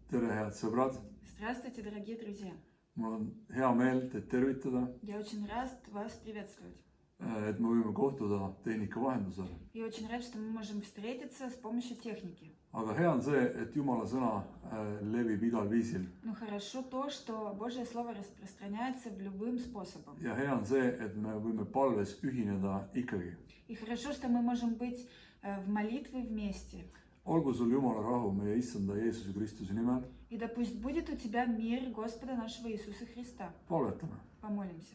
Tere, head sõbrad! Здравствуйте, дорогие друзья! Mul on hea meel teid tervitada, Я очень рад вас приветствовать. et me võime kohtuda tehnika vahendusel. И очень рад, что мы можем встретиться с помощью техники. Aga hea on see, et Jumala sõna levib igal viisil. Но хорошо то, что Божье Слово распространяется в любым способом. Ja hea on see, et me võime palves ühineda ikkagi. И хорошо, что мы можем быть в молитве вместе. Olgu sul Jumala rahu meie Issanda Jeesuse Kristuse nimel. И да пусть будет у тебя мир Господа нашего Иисуса Христа. Palvetame. Помолимся.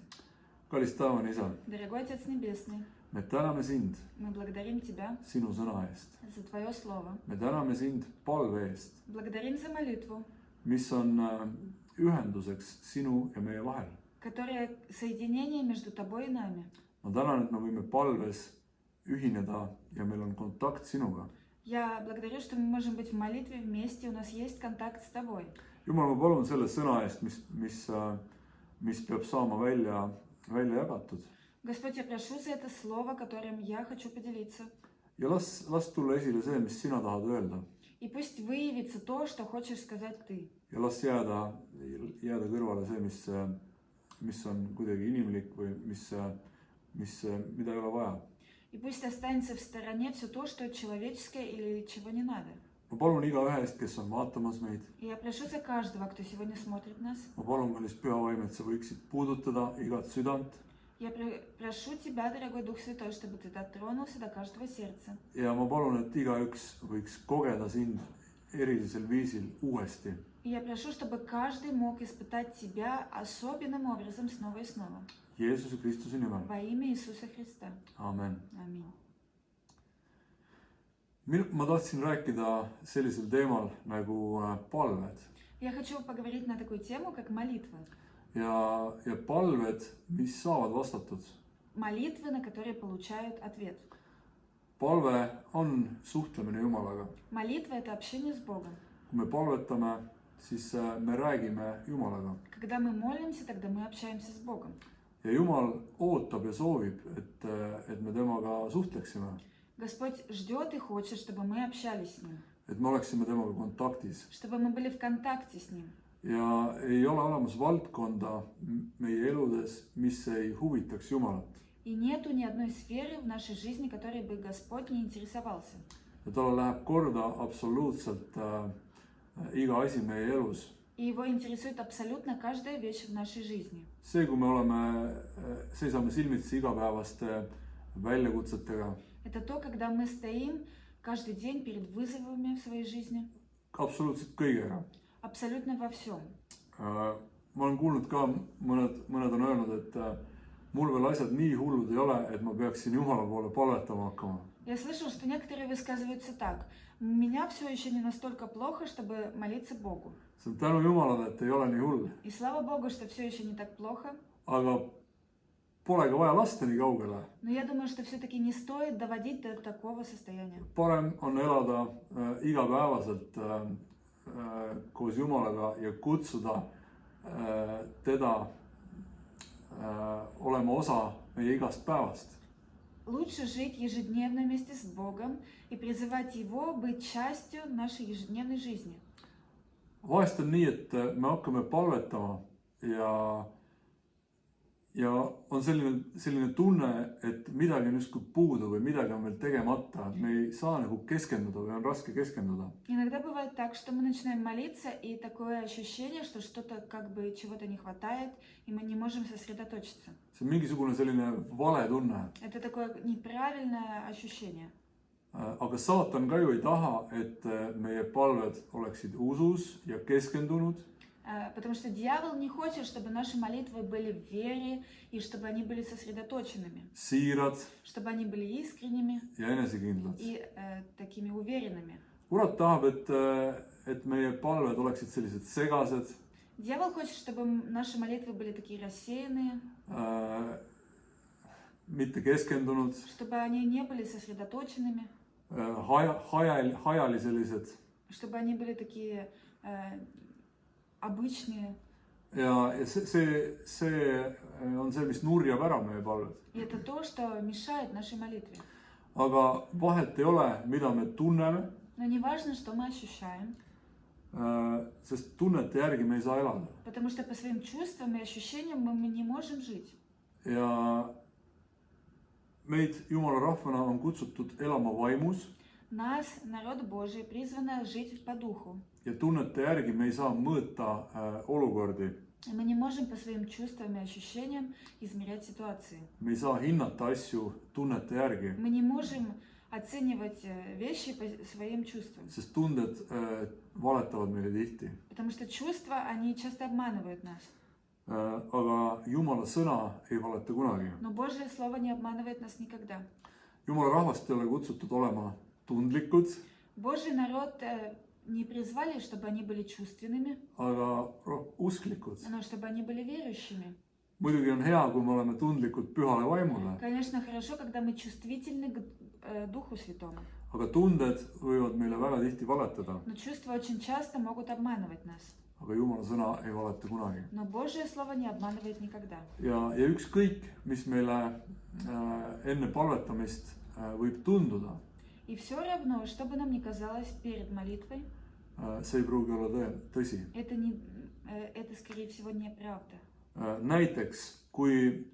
Kallis taevane Isa, Дорогой Отец Небесный, me täname sind мы благодарим Тебя sinu sõna eest. за Твое Слово. Me täname sind palve eest, Благодарим за молитву, mis on ühenduseks sinu ja meie vahel. которая соединение между Тобой и нами. Ma tänan, et me võime palves ühineda ja meil on kontakt sinuga. Я благодарю, что мы можем быть в молитве вместе, у нас есть контакт с Тобой. Jumal, ma palun selle sõna eest, mis peab saama välja jagatud. Господь, я прошу за это слово, которым я хочу поделиться. Ja las tulla esile see, mis sina tahad öelda. И пусть выявится то, что хочешь сказать Ты. Ja las jääda kõrvale see, mis on kuidagi inimlik või mida ei ole vaja. И пусть останется в стороне все то, что человеческое или чего не надо. Ma palun igaühe eest, kes on vaatamas meid. И я прошу за каждого, кто сегодня смотрит нас. Ma palun, kallis pühavaim, et sa võiksid puudutada igat südant. Я прошу Тебя, дорогой Дух Святой, чтобы Ты дотронулся до каждого сердца. Ja ma palun, et igaüks võiks kogeda sind erilisel viisil uuesti. И я прошу, чтобы каждый мог испытать Тебя особенным образом снова и снова. Jeesuse Kristuse nimel. Во имя Иисуса Христа. Amen. Аминь. Ma tahtsin rääkida sellisel teemal nagu palved. Я хочу поговорить на такую тему, как молитвы. Ja palved, mis saavad vastatud. Молитвы, на которые получают ответ. Palve on suhtlemine Jumalaga. Молитва – это общение с Богом. Kui me palvetame, siis me räägime Jumalaga. Когда мы молимся, тогда мы общаемся с Богом. Ja Jumal ootab ja soovib, et me temaga suhtleksime. Господь ждет и хочет, чтобы мы общались с Ним. Et me oleksime temaga kontaktis. Чтобы мы были в контакте с Ним. Ja ei ole olemas valdkonda meie eludes, mis ei huvitaks Jumalat. И нету ни одной сферы в нашей жизни, которой бы Господь не интересовался. Ja talle läheb korda absoluutselt iga asi meie elus. И его интересует абсолютно каждая вещь в нашей жизни. See, kui me seisame silmitsi igapäevaste väljakutsetega. Это то, когда мы стоим каждый день перед вызовами в своей жизни. Absoluutselt kõigega. Абсолютно во всем. Ma olen kuulnud ka, mõned on öelnud, et mul veel asjad nii hullud ei ole, et ma peaksin Jumala poole palvetama hakkama. Я слышал, что некоторые высказываются так. У меня все еще не настолько плохо, чтобы молиться Богу. See on tänu Jumalale, et ei ole nii hull. И слава Богу, что все еще не так плохо. Aga polegi vaja lasta nii kaugele. Но я думаю, что все-таки не стоит доводить до такого состояния. Parem on elada igapäevaselt koos Jumalaga ja kutsuda teda olema osa meie igast päevast. Лучше жить ежедневно вместе с Богом и призывать Его быть частью нашей ежедневной жизни. Vahest on nii, et me hakkame palvetama ja on selline tunne, et midagi on justkui puudu või midagi on veel tegemata. Me ei saa nagu keskenduda või on raske keskenduda. Иногда бывает так, что мы начинаем молиться, и такое ощущение, что что-то как бы чего-то не хватает, и мы не можем сосредоточиться. See on mingisugune selline vale tunne. Это такое неправильное ощущение. Aga saatan ka ju ei taha, et meie palved oleksid usus ja keskendunud. Потому что дьявол не хочет, чтобы наши молитвы были в вере и чтобы они были сосредоточенными. Siirad. Чтобы они были искренними ja enesekindlad. И такими уверенными. Kurat tahab, et meie palved oleksid sellised segased. Дьявол хочет, чтобы наши молитвы были такие рассеянные. Mitte keskendunud. Чтобы они не были сосредоточенными. Hajali sellised. Чтобы они были такие обычные. Ja see on see, mis nurjab ära meie palved. И это то, что мешает нашей молитве. Aga vahet ei ole, mida me tunneme. Но не важно, что мы ощущаем. sest tunnete järgi me ei saa elada. Потому что по своим чувствам и ощущениям мы не можем жить. Ja meid Jumala rahvana on kutsutud elama vaimus Нас, народ Божий, призвано жить по духу. ja tunnete järgi me ei saa mõõta olukordi. И мы не можем по своим чувствам и ощущениям измерять ситуации. Me ei saa hinnata asju tunnete järgi, Мы не можем оценивать вещи по своим чувствам. sest tunded valetavad meile tihti. Потому что чувства, они часто обманывают нас. Aga Jumala sõna ei valeta kunagi. Но Божье Слово не обманывает нас никогда. Jumala rahvast ei ole kutsutud olema tundlikud, Божий народ не призвали, чтобы они были чувственными, aga usklikud. но чтобы они были верующими. Muidugi on hea, kui me oleme tundlikud pühale vaimule, Конечно, хорошо, когда мы чувствительны к Духу Святому. aga tunded võivad meile väga tihti valetada. Но чувства очень часто могут обманывать нас. Aga Jumala sõna ei valeta kunagi. Но Божье Слово не обманывает никогда. Ja ükskõik, mis meile enne palvetamist võib tunduda, И все равно, что бы нам ни казалось перед молитвой, see ei pruugi olla tõsi. это скорее всего неправда. Näiteks, kui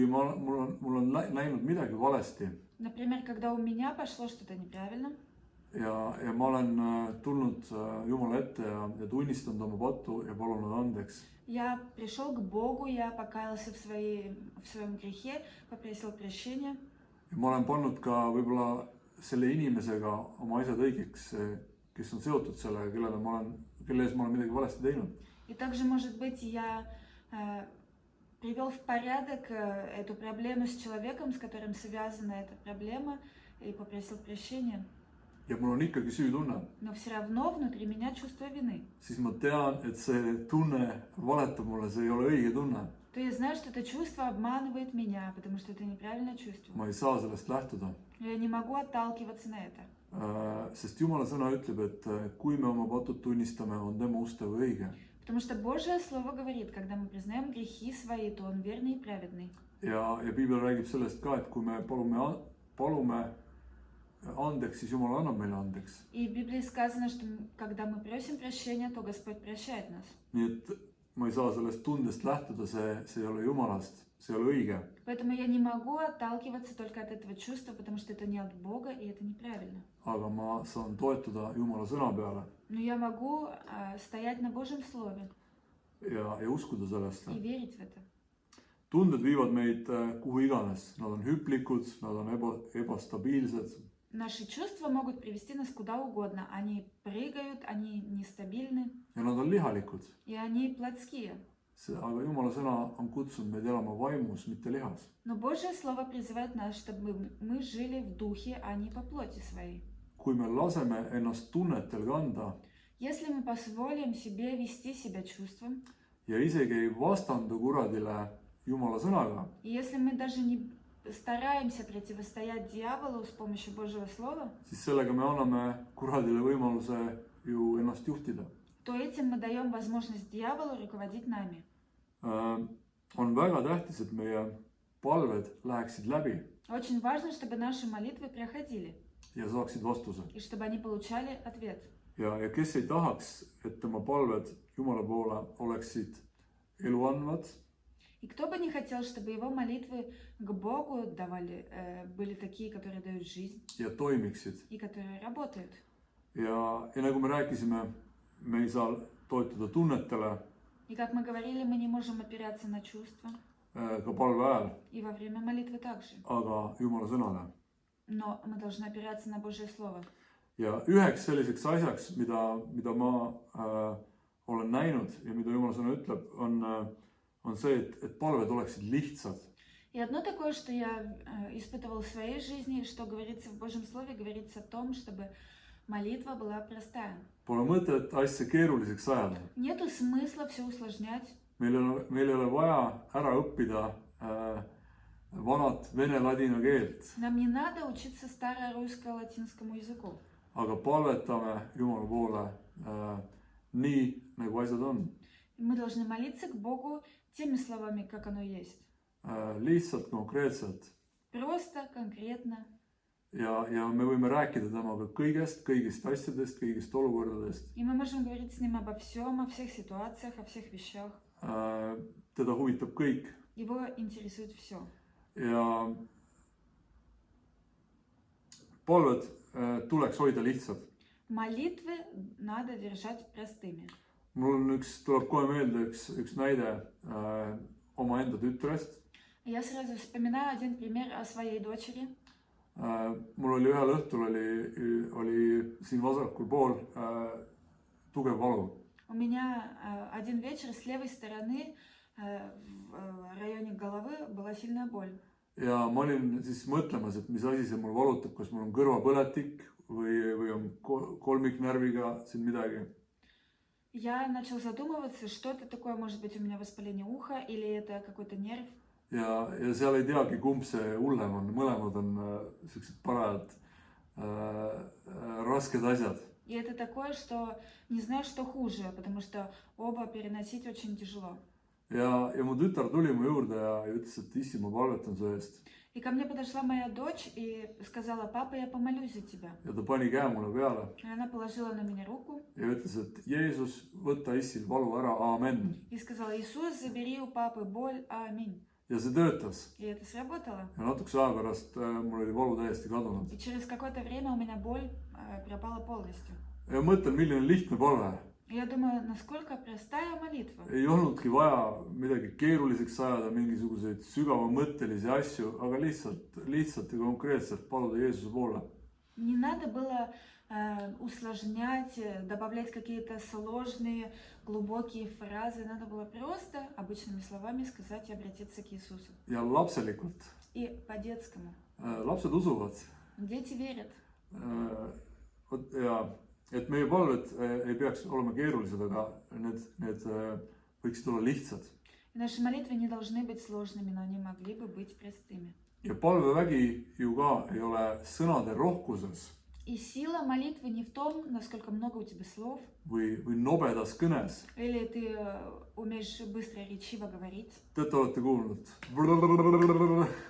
mul on läinud midagi valesti Например, когда у меня пошло что-то неправильно, ja ma olen tulnud Jumala ette ja tunnistanud oma pattu ja palunud andeks. я пришел к Богу, я покаялся в своем грехе, попросил прощения. Ja ma olen pannud ka võib-olla selle inimesega oma asjad õigeks, kes on seotud sellega, kelle ees ma olen midagi valesti teinud. И также, может быть, я привел в порядок эту проблему с человеком, с которым связана эта проблема, и попросил прощения. Ja mul on ikkagi süütunne. Но все равно внутри меня чувство вины. Siis ma tean, et see tunne valetab mulle, see ei ole õige tunne. То я знаю, что это чувство обманывает меня, потому что это неправильное чувство. Ma ei saa sellest lähtuda. Я не могу отталкиваться на это. Sest Jumala sõna ütleb, et kui me oma patud tunnistame, on tema ustav ja õige. Потому что Божье Слово говорит, когда мы признаем грехи свои, то Он верный и праведный. Ja Piibel räägib sellest ka, et kui me palume andeks, siis Jumal annab meile andeks. И в Библии сказано, что когда мы просим прощения, то Господь прощает нас. Nii et ma ei saa sellest tundest lähtuda, see ei ole Jumalast, see ei ole õige. Поэтому я не могу отталкиваться только от этого чувства, потому что это не от Бога и это неправильно. Aga ma saan toetuda Jumala sõna peale Но я могу стоять на Божьем Слове ja uskuda sellesse. и верить в это. Tunded viivad meid kuhu iganes. Nad on hüplikud, nad on ebastabiilsed. Наши чувства могут привести нас куда угодно. Они прыгают, они нестабильны. Ja nad on lihalikud. И они плотские. Aga Jumala sõna on kutsunud meid elama vaimus, mitte lihas. Но Божье Слово призывает нас, чтобы мы жили в духе, а не по плоти своей. Kui me laseme ennast tunnetel kanda Если мы позволим себе вести себя чувством, ja isegi ei vastandu kuradile Jumala sõnaga, и если мы даже не стараемся противостоять дьяволу с помощью Божьего Слова, siis sellega me anname kuradile võimaluse ju ennast juhtida. то этим мы даем возможность дьяволу руководить нами. On väga tähtis, et meie palved läheksid läbi Очень важно, чтобы наши молитвы проходили, ja saaksid vastuse. и чтобы они получали ответ. Ja kes ei tahaks, et tema palved Jumala poole oleksid eluandvad, И кто бы не хотел, чтобы его молитвы к Богу были такие, которые дают жизнь ja toimiksid. и которые работают. Ja nagu me rääkisime, me ei saa toetuda tunnetele И как мы говорили, мы не можем опираться на чувства, ka palve ajal, и во время молитвы также. aga Jumala sõnale. Но мы должны опираться на Божье Слово. Ja üheks selliseks asjaks, mida ma olen näinud ja mida Jumala sõna ütleb, on see, et palved oleksid lihtsad. И одно такое, что я испытывал в своей жизни, что говорится в Божьем Слове, говорится о том, чтобы молитва была простая. Pole mõtet asja keeruliseks ajada. Нету смысла все усложнять. Meil ei ole vaja ära õppida vanat vene-ladina keelt, Нам не надо учиться старорусско-латинскому языку. aga palvetame Jumala poole nii, nagu asjad on. Мы должны молиться к Богу теми словами, как оно есть. Lihtsalt, konkreetselt. Просто, конкретно. ja me võime rääkida temaga kõigist asjadest, kõigist olukordadest. И мы можем говорить с ним обо всем, о всех ситуациях, о всех вещах. Teda huvitab kõik Его интересует все. ja palved tuleks hoida lihtsad. Молитвы надо держать простыми. Mul on tuleb kohe meelde üks näide omaenda tütrest. Я сразу вспоминаю один пример о своей дочери. Mul oli ühel õhtul oli siin vasakul pool tugev valu. У меня один вечер с левой стороны в районе головы была сильная боль. Ja ma olin siis mõtlemas, et mis asi see mul valutab, kas mul on kõrvapõletik või on kolmiknärviga siin midagi. Я начал задумываться, что это такое, может быть, у меня воспаление уха или это какой-то нерв. Ja seal ei teagi, kumb see hullem on, mõlemad on sellised parajad rasked asjad. И это такое, что не знаю, что хуже, потому что оба переносить очень тяжело. Ja mu tütar tuli mu juurde ja ütles, et issi, ma palvetan su eest. И ко мне подошла моя дочь и сказала: папа, я помолюсь за тебя. Ja ta pani käe mulle peale. И она положила на меня руку. Ja ütles, et Jeesus, võta issil valu ära, aamen. И сказала: Иисус, забери у папы боль, аминь. Ja see töötas. И это сработало. Ja natukese aja pärast mul oli valu täiesti kadunud. И через какое-то время у меня боль пропала полностью. Ja mõtlen, milline lihtne palve. Я думаю, насколько простая молитва. Ei olnudki vaja midagi keeruliseks ajada, mingisuguseid sügavamõttelisi asju, aga lihtsalt ja konkreetselt paluda Jeesuse poole. Не надо было усложнять, добавлять какие-то сложные, глубокие фразы. Надо было просто обычными словами сказать и обратиться к Иисусу. Ja lapselikult. И по-детскому. Lapsed usuvad. Дети верят. Ja et meie palved ei peaks olema keerulised, aga need võiksid olla lihtsad. Наши молитвы не должны быть сложными, но они могли бы быть простыми. Ja palvevägi ju ka ei ole sõnade rohkuses. И сила молитвы не в том, насколько много у тебя слов. Või nobedas kõnes. Или ты умеешь быстро и речиво говорить. Te olete kuulnud.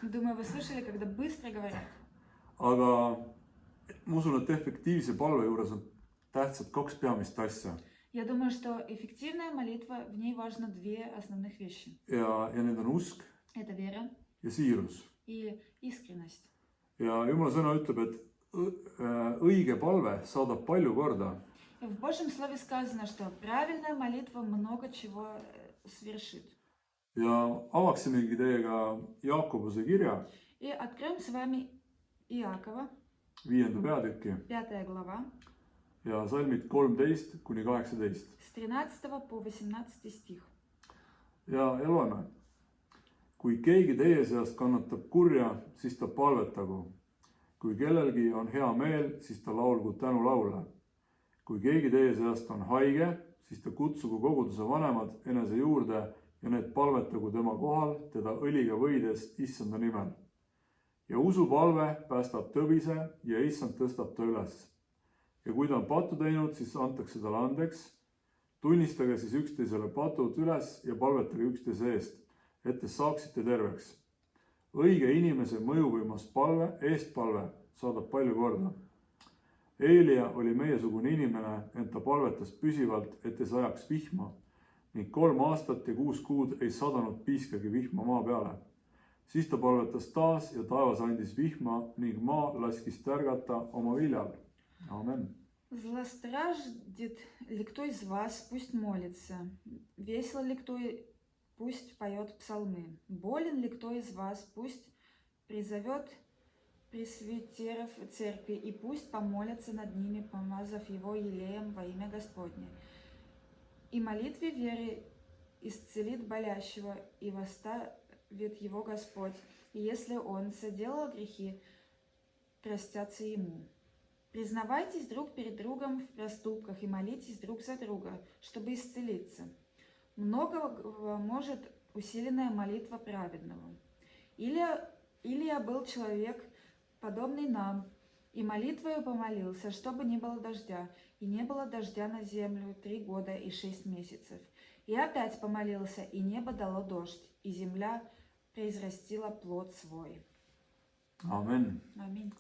Думаю, вы слышали, когда быстро говорят. Aga ma usun, et efektiivse palve juures on tähtsad kaks peamist asja. Я думаю, что эффективная молитва, в ней важно две основных вещи. Ja need on usk Это вера ja siirus. и искренность. Ja Jumala sõna ütleb, et õige palve saadab palju korda. В Божьем Слове сказано, что правильная молитва много чего свершит. Ja avaksimegi teiega Jaakobuse kirja. И откроем с вами Иакова, 5. peatüki 5 глава, ja salmid 13 kuni 18. с 13 по 18 стих. Ja loeme. Kui keegi teie seast kannatab kurja, siis ta palvetagu. Kui kellelgi on hea meel, siis ta laulgu tänulaule. Kui keegi teie seast on haige, siis ta kutsugu koguduse vanemad enese juurde ja need palvetagu tema kohal teda õliga võides issanda nimel. Ja usupalve päästab tõbise ja issand tõstab ta üles. Ja kui ta on patu teinud, siis antakse talle andeks. Tunnistage siis üksteisele patud üles ja palvetage üksteise eest, et te saaksite terveks. Õige inimese mõjuvõimas eestpalve saadab palju korda. Eelia oli meiesugune inimene, ent ta palvetas püsivalt, et ei sajaks vihma ning 3 aastat ja 6 kuud ei sadanud piiskagi vihma maa peale. Siis ta palvetas taas ja taevas andis vihma ning maa laskis tärgata oma viljal. Amen. Злостраждет ли кто из вас, пусть молится. Весел ли кто, пусть поет псалмы. Болен ли кто из вас, пусть призовет пресвитеров церкви и пусть помолятся над ними, помазав его елеем во имя Господне. И молитве веры исцелит болящего и восставит его Господь. И если он соделал грехи, простятся ему. Признавайтесь друг перед другом в проступках и молитесь друг за друга, чтобы исцелиться. Много может усиленная молитва праведного. Илия был человек, подобный нам, и молитвою помолился, чтобы не было дождя, и не было дождя на землю 3 года и 6 месяцев. И опять помолился, и небо дало дождь, и земля произрастила плод свой. Amen. Аминь.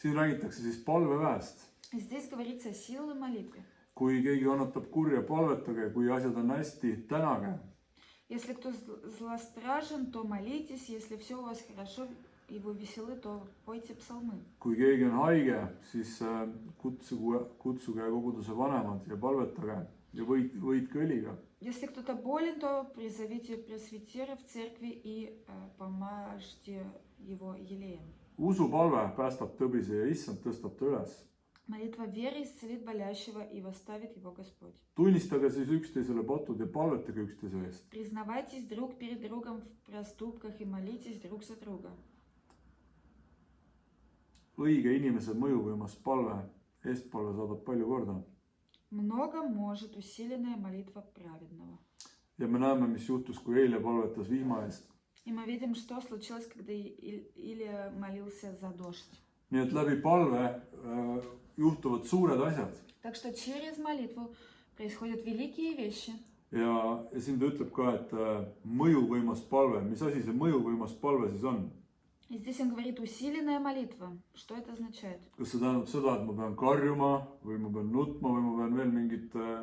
siin räägitakse siis palveväest. Здесь говорится о силе молитвы. Kui keegi kannatab kurja, palvetage, kui asjad on hästi, tänage. Если кто злостражен, то молитесь. Если все у вас хорошо и вы веселы, то пойте псалмы. Kui keegi on haige, siis kutsuge koguduse vanemad ja palvetage ja võitke õliga. Если кто-то болен, то призовите пресвитера в церкви и помажьте его елеем. Usupalve päästab tõbise ja issand tõstab ta üles. Молитва веры исцелит болящего и восставит его Господь. Tunnistage siis üksteisele patud ja palvetage üksteise eest. Признавайтесь друг перед другом в проступках и молитесь друг за друга. Õige inimese mõjuvõimas palve, eestpalve saadab palju korda. Много может усиленная молитва праведного. Ja me näeme, mis juhtus, kui eile palvetas vihma eest. И мы видим, что случилось, когда Илия молился за дождь. Nii et läbi palve juhtuvad suured asjad. Так что через молитву происходят великие вещи. Ja siin ta ütleb ka, et mõjuvõimas palve. Mis asi see mõjuvõimas palve siis on? И здесь он говорит усиленная молитва. Что это означает? Kas see tähendab seda, et ma pean karjuma või ma pean nutma või ma pean veel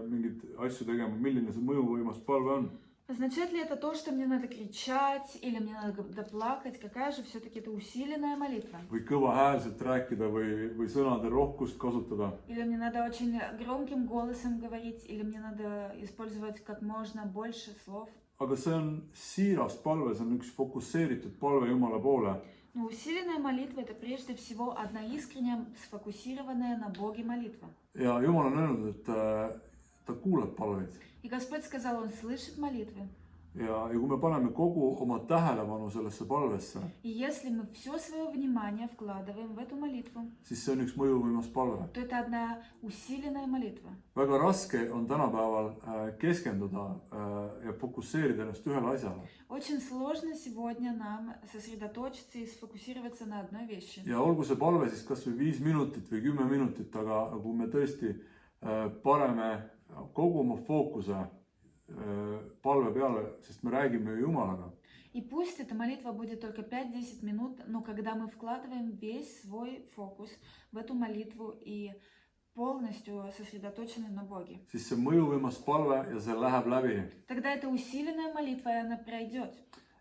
mingit asju tegema? Milline see mõjuvõimas palve on? Означает ли это то, что мне надо кричать или мне надо плакать? Какая же все-таки это усиленная молитва? Või kõvahäälselt rääkida või sõnade rohkust kasutada? Или мне надо очень громким голосом говорить, или мне надо использовать как можно больше слов? Aga see on siiras palve, see on üks fokusseeritud palve Jumala poole. Но усиленная молитва это прежде всего одна искренняя, сфокусированная на Боге молитва. Ja Jumal on öelnud, et ta kuulab palveid. И Господь сказал, Он слышит молитвы. Ja kui me paneme kogu oma tähelepanu sellesse palvesse, И если мы все свое внимание вкладываем в эту молитву, siis see on üks mõjuvõimas palve. то это одна усиленная молитва. Väga raske on tänapäeval keskenduda ja fokusseerida ennast ühele asjale. Очень сложно сегодня нам сосредоточиться и сфокусироваться на одной вещи. Ja olgu see palve siis kas või 5 minutit või 10 minutit, aga kui me tõesti paneme kogu oma fookuse palve peale, sest me räägime ju Jumalaga. И пусть эта молитва будет только 5-10 минут, но когда мы вкладываем весь свой фокус в эту молитву и полностью сосредоточены на Боге, Siis see mõjuvõimas palve ja see läheb läbi. тогда это усиленная молитва, и она пройдет.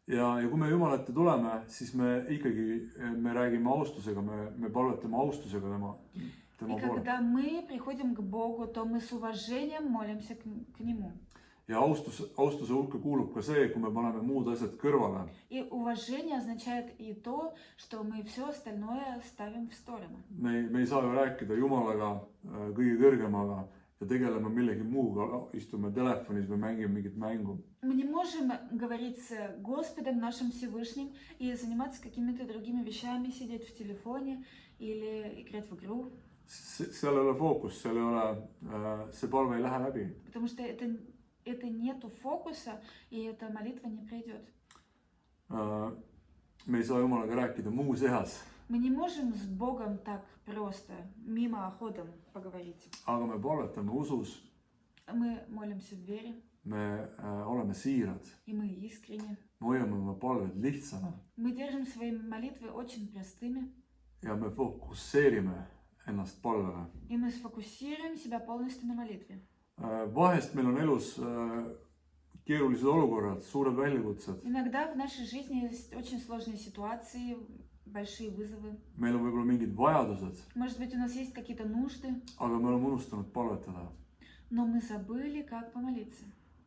Ja kui me Jumala ette tuleme, siis me räägime austusega, me palvetame austusega tema И poole. когда мы приходим к Богу, то мы с уважением молимся к Нему. Ja austuse hulka kuulub ka see, kui me paneme muud asjad kõrvale. И уважение означает и то, что мы все остальное ставим в сторону. Me ei saa ju rääkida Jumalaga kõige kõrgemaga ja tegeleme millegi muuga, istume telefonis või mängime mingit mängu. Мы не можем говорить с Господом нашим Всевышним и заниматься какими-то другими вещами, сидеть в телефоне или играть в игру. Seal ei ole fookus, seal ei ole, see palve ei lähe läbi. Потому что это нету фокуса, и эта молитва не пройдет. Me ei saa Jumalaga rääkida muus ehas. Мы не можем с Богом так просто, мимоходом поговорить. Aga me palvetame usus, Мы молимся в вере, me oleme siirad, и мы искренне. me hoiame oma palved lihtsana Мы держим свои молитвы очень простыми, ja me fokusseerime ennast palvele. и мы сфокусируем себя полностью на молитве. Vahest meil on elus keerulised olukorrad, suured väljakutsed. Иногда в нашей жизни есть очень сложные ситуации, большие вызовы. Meil on võib-olla mingid vajadused, Может быть, у нас есть какие-то нужды, aga me oleme unustanud palvetada. но мы забыли, как помолиться.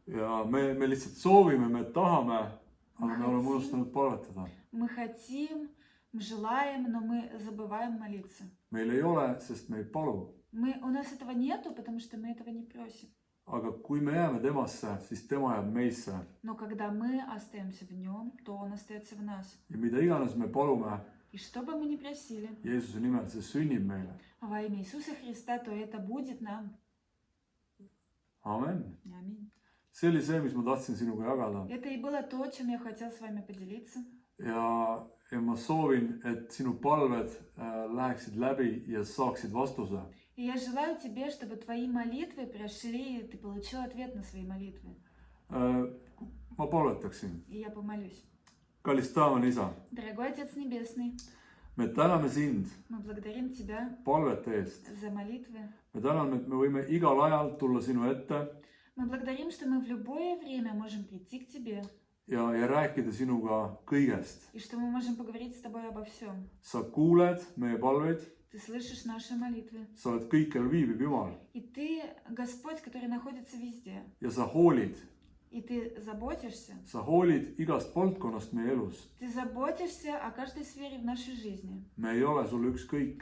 Ja me lihtsalt soovime, me tahame, aga me oleme unustanud palvetada. Мы хотим, мы желаем, но мы забываем молиться. Meil ei ole, sest me ei palu. У нас этого нету, потому что мы этого не просим. Aga kui me jääme temasse, siis tema jääb meisse. Но когда мы остаемся в нем, то он остается в нас. Ja mida iganes me palume И что бы мы ни просили Jeesuse nimel, see sünnib meile. во имя Иисуса Христа, то это будет нам. Amen. Аминь. See oli see, mis ma tahtsin sinuga jagada. Это и было то, чем я хотел с вами поделиться. Ja ma soovin, et sinu palved läheksid läbi ja saaksid vastuse. И я желаю тебе, чтобы твои молитвы прошли, и ты получил ответ на свои молитвы. Ma palvetaksin. И я помолюсь. Kallis taevane isa, Дорогой Отец Небесный, me täname sind Мы благодарим Тебя palvete eest. за молитвы. me täname, et me võime igal ajal tulla sinu ette Мы благодарим, что мы в любое время можем прийти к Тебе ja rääkida sinuga kõigest. и что мы можем поговорить с Тобой обо всем. sa kuuled meie palveid, Ты слышишь наши молитвы. sa oled kõikjal viibiv Jumal И Ты Господь, который находится везде. ja sa hoolid И Ты заботишься. igast valdkonnast meie elus. Ты заботишься о каждой сфере в нашей жизни. me ei ole sulle ükskõik,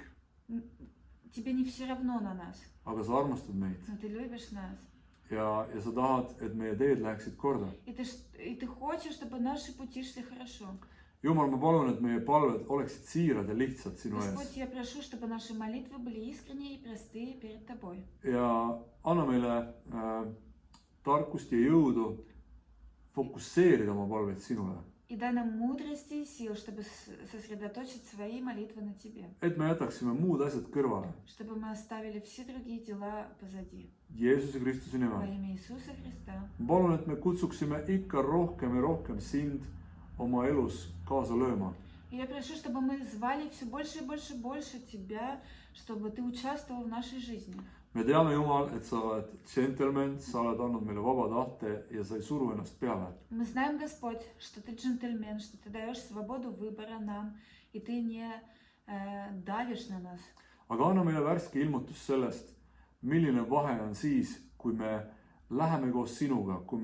Тебе не все равно на нас, aga sa armastad meid но Ты любишь нас. ja sa tahad, et meie teed läheksid korda. И ты хочешь, чтобы наши пути шли хорошо. Jumal, ma palun, et meie palved oleksid siirad ja lihtsad sinu Господь, ees я прошу, чтобы наши молитвы были искренние и простые перед Тобой. ja anna meile tarkust ja jõudu fokusseerida oma palveid sinule, И дай нам mудрости и сил, чтобы сосредоточить свои молитвы на Тебе. et me jätaksime muud asjad kõrvale. Чтобы мы оставили все другие дела позади. Jeesuse Kristuse Во nimel. имя Иисуса Христа. ma palun, et me kutsuksime ikka rohkem ja rohkem sind oma elus kaasa lööma. И я прошу, чтобы мы звали все больше и больше и больше Тебя, чтобы Ты участвовал в нашей жизни. me teame, Jumal, et sa oled džentelmen, sa oled andnud meile vaba tahte ja sa ei suru ennast peale. Мы знаем, Господь, что Ты джентльмен, что Ты даешь свободу выбора нам, и Ты не давишь на нас. aga anna meile värske ilmutus sellest, milline vahe on siis, kui me läheme koos sinuga, kui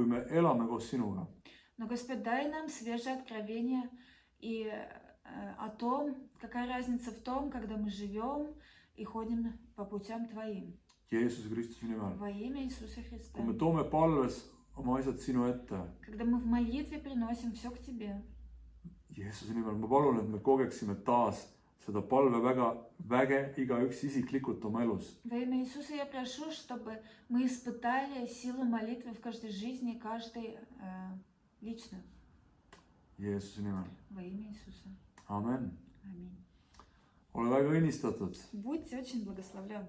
me elame koos sinuga. Но, Господь, дай нам свежее откровение и о том, какая разница в том, когда мы живем и ходим по путям Твоим. Jeesuse Kristuse nimel. Во имя Иисуса Христа. kui me toome palves oma asjad sinu ette, Когда мы в молитве приносим все к Тебе. Jeesuse nimel ma palun, et me kogeksime taas seda palveväge igaüks isiklikult oma elus. Во имя Иисуса я прошу, чтобы мы испытали силу молитвы в каждой жизни, каждый лично. Jeesuse nimel. Во имя Иисуса. Amen. Аминь. ole väga õnnistatud. Будьте очень благословлены.